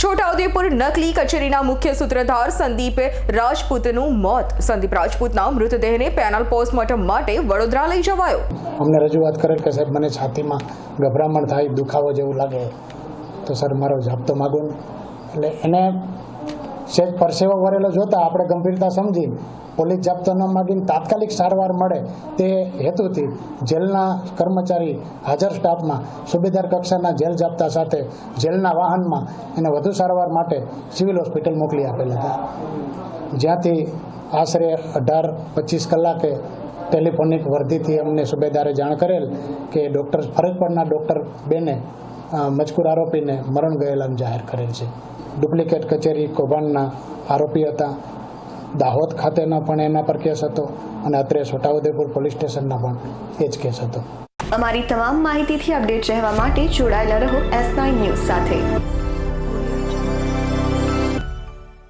છોટાઉદેપુર નકલી કચેરીના મુખ્ય સૂત્રધાર સંદીપ રાજપૂતનું મોત। સંદીપ રાજપૂતના મૃતદેહને પેનલ પોસ્ટમોર્ટમ માટે વડોદરા લઈ જવાયો। અમને રજૂઆત કરેલ કે સાહેબ મને છાતીમાં ગભરામણ થાય, દુખાવો જેવું લાગે, તો સર મારો જાપ્તો માગો ને। એટલે એને સેજ પરસેવો વરેલો જોતા આપણે ગંભીરતા સમજી પોલીસ જાપ્તો ન માગીને તાત્કાલિક સારવાર મળે તે હેતુથી જેલના કર્મચારી હાજર સ્ટાફમાં સુબેદાર કક્ષાના જેલ જાપ્તા સાથે જેલના વાહનમાં એને વધુ સારવાર માટે સિવિલ હોસ્પિટલ મોકલી આપેલ હતા, જ્યાંથી આશરે 18-25 કલાકે ટેલિફોનિક વર્ધીથી અમને સુબેદારે જાણ કરેલ કે ડૉક્ટર ફરજ પરના ડૉક્ટર બેને મજકૂર આરોપીને મરણ ગયેલા જાહેર કરેલ છે। ડુપ્લિકેટ કચેરી કૌભાંડના આરોપી હતા। દાહોદ ખાતેના પણ એના પર કેસ હતો અને અત્રે છોટાઉદેપુર પોલીસ સ્ટેશનના પણ એ જ કેસ હતો। અમારી તમામ માહિતીથી અપડેટ રહેવા માટે જોડાયેલા રહો S9 ન્યૂઝ સાથે।